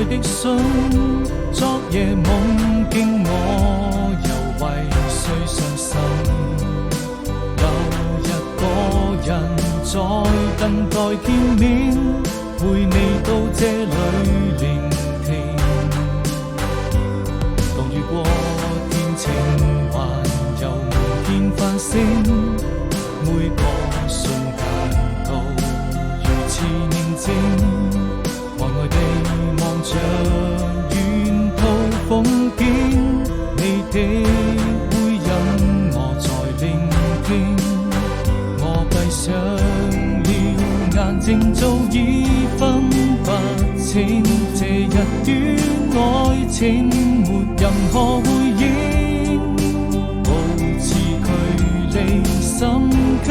的信，昨夜夢見我又為誰傷心？有一個人在等待見面，陪你到這裏聆聽。當遇過天晴還又無見繁星，每個瞬間都如此寧靜。呆呆地望着沿途風景，你的回音我在聆聽。我閉上了眼睛，早已分不清這一段愛情沒任何回應，保持距離，心卻